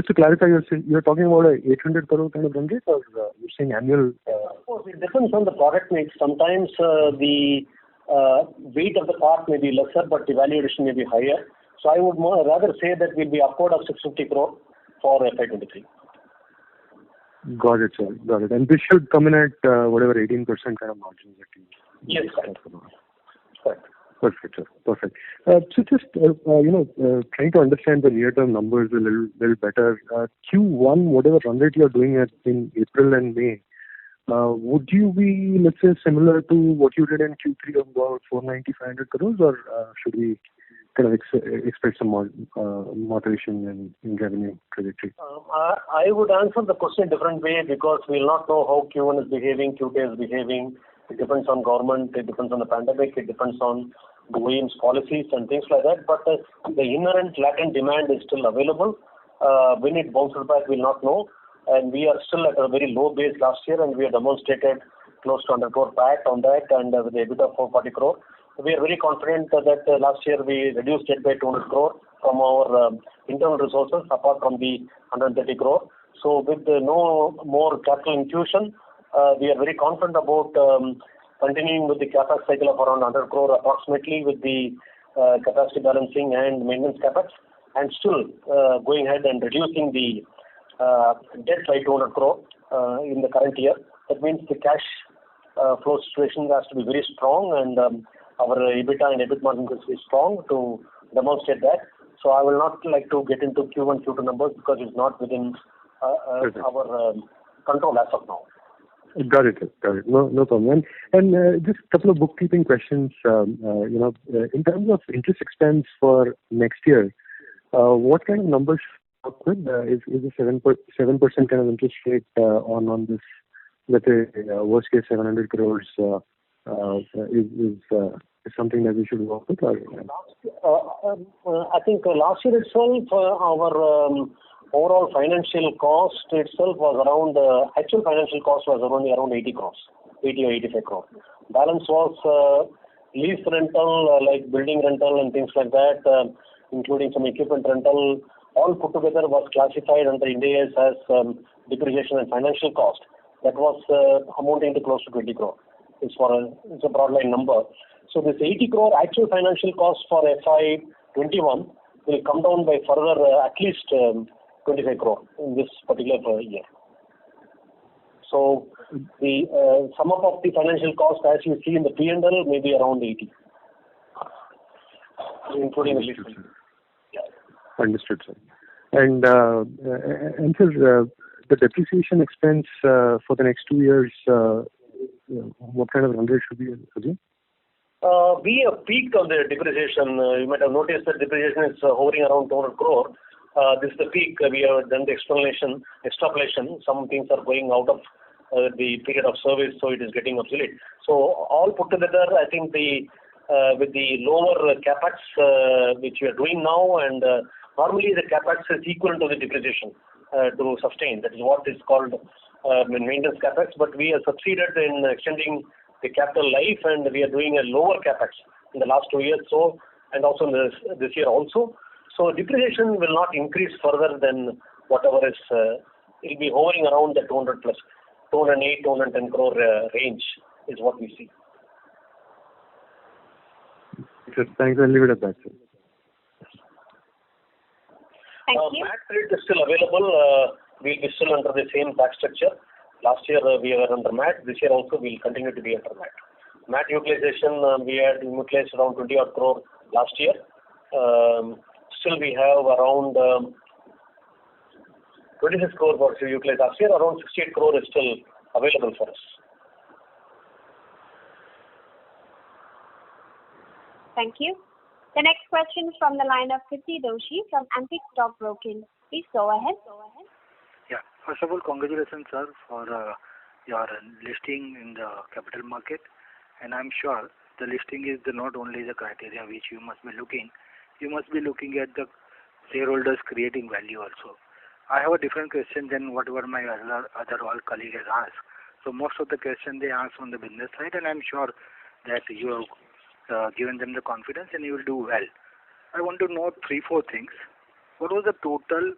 to clarify, you're talking about a 800 crore kind of run rate or you're saying annual? Of course, it depends on the product mix. Sometimes the weight of the part may be lesser, but the value addition may be higher. So I would rather say that we'll be upward of 650 crore for FY23. Got it, sir. Got it. And this should come in at whatever 18% kind of margins that you. Yes, correct. Perfect, sir. Perfect. So just trying to understand the near-term numbers a little better. Q1, whatever run rate you are doing in April and May, would you be, let's say, similar to what you did in Q3 of about 490-500 crores, or should we kind of expect some more moderation in revenue trajectory? I would answer the question a different way because we will not know how Q1 is behaving, Q2 is behaving. It depends on government, it depends on the pandemic, it depends on the OEM's policies and things like that. But the inherent latent demand is still available. When it bounces back, we will not know. And we are still at a very low base last year, and we have demonstrated close to 100 crore PAT on that, and with the EBITDA of 440 crore. We are very confident that last year we reduced it by 200 crore from our internal resources, apart from the 130 crore. So with no more capital infusion, we are very confident about continuing with the capex cycle of around 100 crore approximately with the capacity balancing and maintenance capex, and still going ahead and reducing the debt by 200 crore in the current year. That means the cash flow situation has to be very strong, and our EBITDA and EBIT margin has to be strong to demonstrate that. So I will not like to get into Q1, Q2 numbers because it's not within our control as of now. Got it. No problem. And just a couple of bookkeeping questions. In terms of interest expense for next year, what kind of numbers should we work with? Is a 7% kind of interest rate on this, let's say, worst case 700 crores is something that we should work with? Or? I think last year itself, our overall financial cost itself was around, actual financial cost was around 80 crores, 80 or 85 crores. Balance was lease rental, like building rental and things like that, including some equipment rental, all put together was classified under Ind AS as depreciation and financial cost. That was amounting to close to 20 crore. It's a broad line number. So this 80 crore actual financial cost for FY21 will come down by further at least 25 crore in this particular year. So the sum up of the financial cost as you see in the P&L may be around 80, including the lease. Understood, sir. And sir, the depreciation expense for the next 2 years, what kind of run rate should we assume? We have peaked on the depreciation. You might have noticed that depreciation is hovering around 200 crore. This is the peak. We have done the extrapolation. Some things are going out of the period of service, so it is getting obsolete. So all put together, I think with the lower capex which we are doing now, and normally the capex is equal to the depreciation to sustain. That is what is called maintenance capex. But we have succeeded in extending the capital life, and we are doing a lower capex in the last 2 years. So, and also in this year also. So depreciation will not increase further than whatever is. It will be hovering around the 200 plus, 208, 210 crore range is what we see. Thanks. I'll leave it at that, sir. Thank you. MAT rate is still available. We'll be still under the same tax structure. Last year we were under MAT. This year also we'll continue to be under MAT. MAT utilization, we had utilized around 20 odd crore last year. Still we have around 26 crore what we utilized last year. Around 68 crore is still available for us. Thank you. The next question is from the line of Vitti from Antique Stock Broking. Please go ahead. Yeah. First of all, congratulations, sir, for your listing in the capital market. And I'm sure the listing is not only the criteria which you must be looking. You must be looking at the shareholders creating value also. I have a different question than whatever my other all colleagues has asked. So most of the questions they ask on the business side, and I'm sure that you have given them the confidence and you will do well. I want to know 3-4 things. What was the total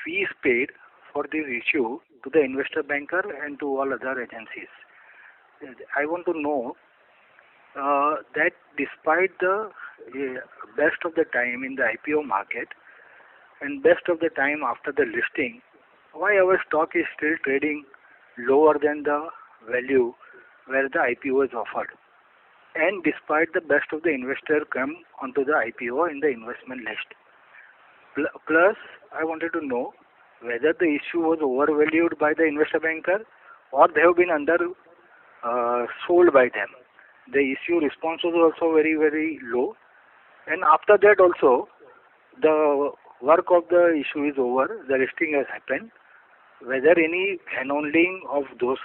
fees paid for this issue to the investor banker and to all other agencies? I want to know that despite the best of the time in the IPO market and best of the time after the listing, why our stock is still trading lower than the value where the IPO is offered? And despite the best of the investor come onto the IPO in the investment list. Plus, I wanted to know whether the issue was overvalued by the investor banker or they have been sold by them. The issue response was also very, very low. And after that also, the work of the issue is over. The listing has happened. Whether any handholding of those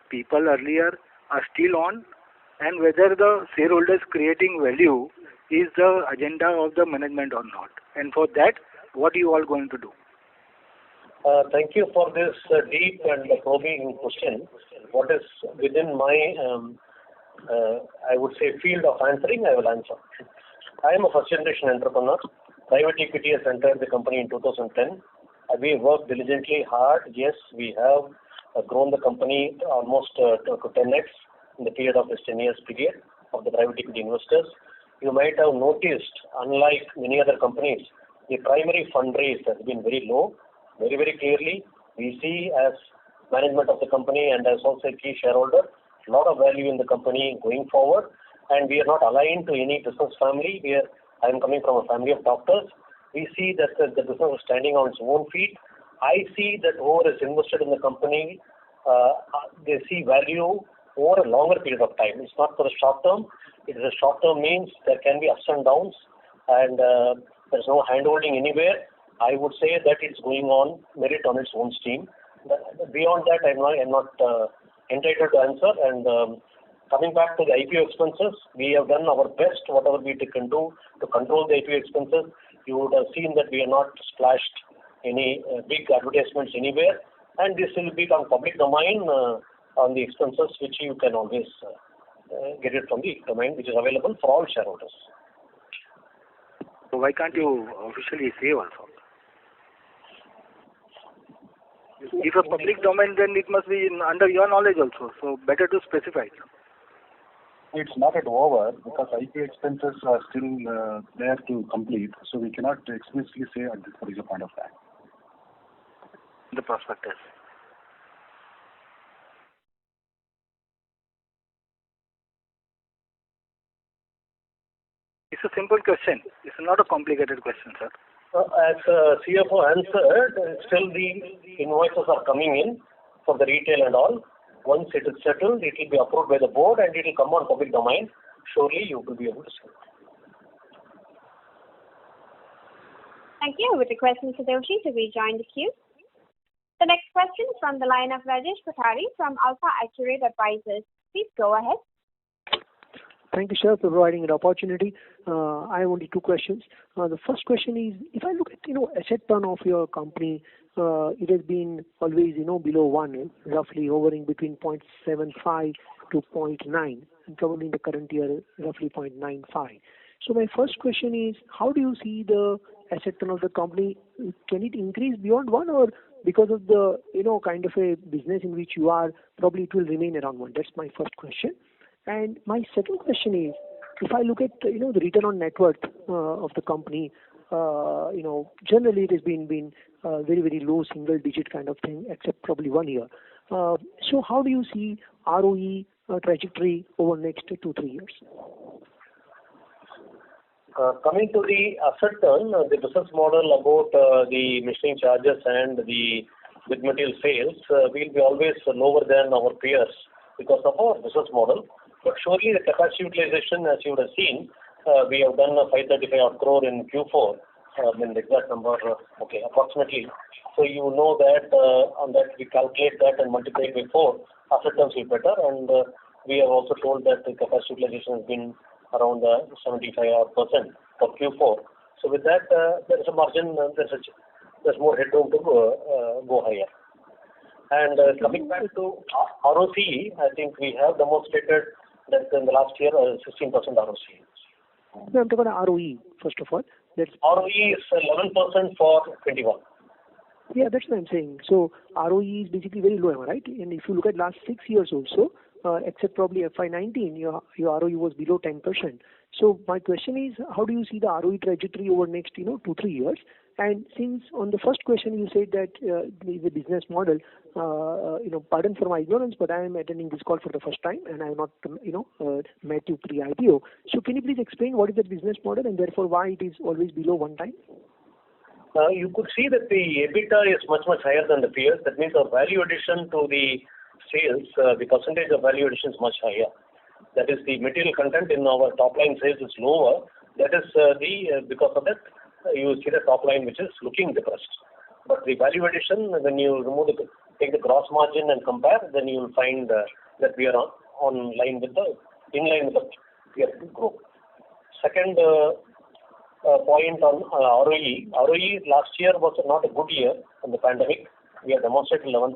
people earlier are still on, and whether the shareholders creating value is the agenda of the management or not. And for that, what are you all going to do? Thank you for this deep and probing question. What is within my, I would say, field of answering, I will answer. I am a first-generation entrepreneur. Private equity has entered the company in 2010. We worked diligently hard. Yes, we have grown the company almost to 10x in the period of this 10 years period of the private equity investors. You might have noticed, unlike many other companies, the primary fundraise has been very low. Very, very clearly, we see as management of the company and as also a key shareholder, a lot of value in the company going forward. And we are not aligned to any business family. I am coming from a family of doctors. We see that the business is standing on its own feet. I see that whoever is invested in the company, they see value over a longer period of time. It's not for the short term. It is a short term means there can be ups and downs, and there's no handholding anywhere. I would say that it's going on merit on its own steam. Beyond that, I'm not entitled to answer. And coming back to the IPO expenses, we have done our best, whatever we can do to control the IPO expenses. You would have seen that we have not splashed any big advertisements anywhere, and this will be on public domain on the expenses, which you can always get it from the domain, which is available for all shareholders. So why can't you officially say also? If a public domain, then it must be under your knowledge also. So better to specify. It's not at over because IPO expenses are still there to complete, so we cannot explicitly say at this particular point of time. The prospectus. It's a simple question. It's not a complicated question, sir. As CFO answered, still the invoices are coming in for the retail and all. Once it is settled, it will be approved by the board and it will come on public domain. Surely you will be able to see it. Thank you. With request Mr. Doshi to rejoin the queue. The next question is from the line of Rajesh Kothari from Alpha Accurate Advisors. Please go ahead. Thank you, sir, for providing an opportunity. I have only two questions. The first question is, if I look at asset turn of your company, it has been always below 1, roughly hovering between 0.75 to 0.9, and probably in the current year roughly 0.95. So my first question is, how do you see the asset turn of the company? Can it increase beyond 1, or because of the kind of a business in which you are, probably it will remain around 1? That's my first question. And my second question is, if I look at the return on net worth of the company, generally it has been very, very low single digit kind of thing, except probably 1 year. So how do you see ROE trajectory over next 2-3 years? Coming to the asset turn, the business model about the machining charges and the with material sales will be always lower than our peers because of our business model. But surely the capacity utilization, as you would have seen, we have done 535 crore in Q4. The exact number, approximately. So you know that on that we calculate that and multiply it by 4, asset turns will be better. And we have also told that the capacity utilization has been around 75% for Q4. So with that, there is a margin, there's more headroom to go higher. And coming back to ROCE, I think we have demonstrated that in the last year 16% ROCE. No, I'm talking about ROE, first of all. ROE is 11% for 21. Yeah, that's what I'm saying. So ROE is basically very low, right? And if you look at last 6 years also, except probably FY19, your ROE was below 10%. So my question is, how do you see the ROE trajectory over next 2-3 years? And since on the first question you said that the business model, pardon for my ignorance, but I am attending this call for the first time and I have not, met you pre-IPO. So can you please explain what is the business model and therefore why it is always below 1 time? You could see that the EBITDA is much, much higher than the peers. That means the value addition to the sales, the percentage of value addition is much higher. That is, the material content in our top line sales is lower. That is because of that, you see the top line which is looking depressed. But the value addition, when you take the gross margin and compare, then you will find that we are in line with the peer group. Second point on ROE. ROE last year was not a good year in the pandemic. We have demonstrated 11%.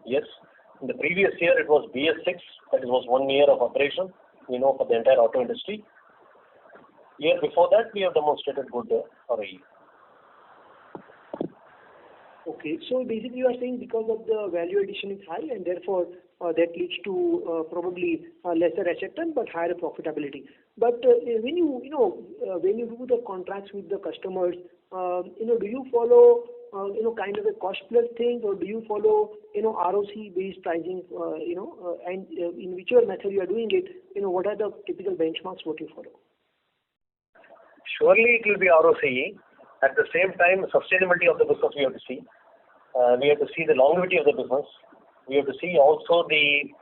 Yes. In the previous year, it was BS6. That was 1 year of operation, for the entire auto industry. Year before that, we have demonstrated good ROE. Okay, so basically you are saying because of the value addition is high and therefore that leads to probably lesser asset turn but higher profitability. But when you do the contracts with the customers, do you follow kind of a cost plus thing, or do you follow ROC based pricing, and in whichever method you are doing it, what are the typical benchmarks what you follow? Surely it will be ROCE. At the same time, sustainability of the business we have to see. We have to see the longevity of the business. We have to see also the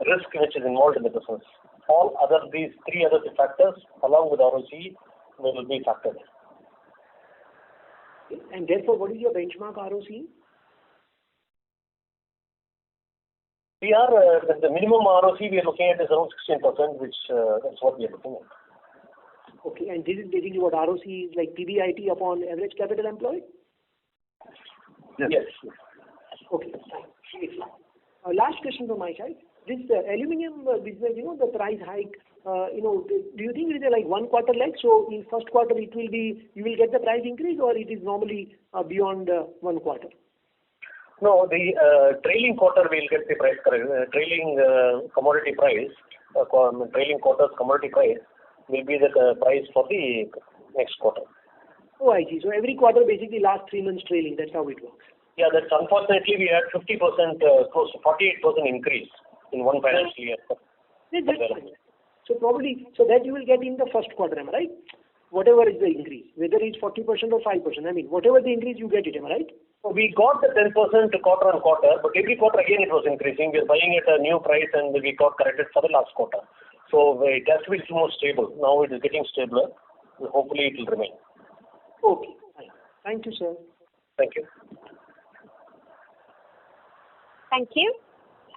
risk which is involved in the business. These 3 other factors along with ROCE will be factored. And therefore, what is your benchmark ROCE? We are the minimum ROCE we are looking at is around 16%, which that's what we are looking at. Okay, and this is basically what ROCE is like PBIT upon average capital employed? Yes. Okay, fine. Last question from my side. This aluminium business, the price hike, do you think it is like 1 quarter lag? So in first quarter you will get the price increase, or it is normally beyond 1 quarter? No, the trailing quarter will get the price trailing commodity price, trailing quarter's commodity price will be the price for the next quarter. Oh, I see. So every quarter basically last 3 months trailing, that's how it works. Yeah, that's unfortunately we had 50%, close to 48% increase in one financial year. Yeah, that's fine. So probably, that you will get in the first quarter, am I right? whatever is the increase, whether it's 40% or 5%. I mean, whatever the increase, you get it, am I right? So we got the 10% quarter on quarter, but every quarter again it was increasing. We are buying at a new price and we got corrected for the last quarter. So it has to be more stable. Now it is getting stabler. Hopefully it will remain. Okay. Thank you, sir. Thank you. Thank you.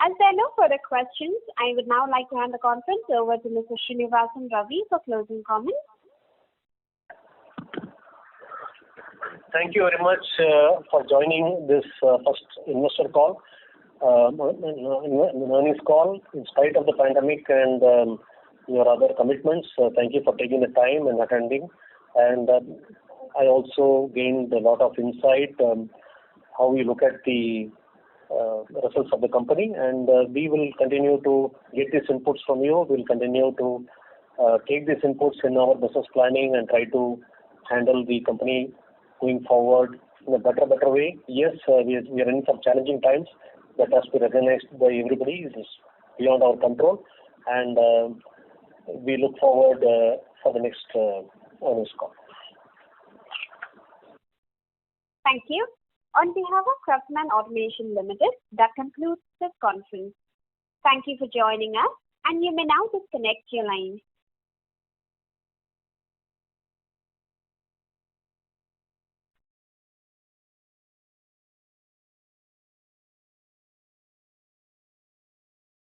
As there are no further questions, I would now like to hand the conference over to Mr. Srinivasan Ravi for closing comments. Thank you very much for joining this first investor call, earnings call, in spite of the pandemic and your other commitments. Thank you for taking the time and attending. And I also gained a lot of insight how we look at the results of the company, and we will continue to get these inputs from you. We'll continue to take these inputs in our business planning and try to handle the company going forward in a better way. Yes, we are in some challenging times that has to be recognized by everybody. It is beyond our control, and we look forward for the next earnings call. Thank you. On behalf of Craftsman Automation Limited, that concludes this conference. Thank you for joining us, and you may now disconnect your line.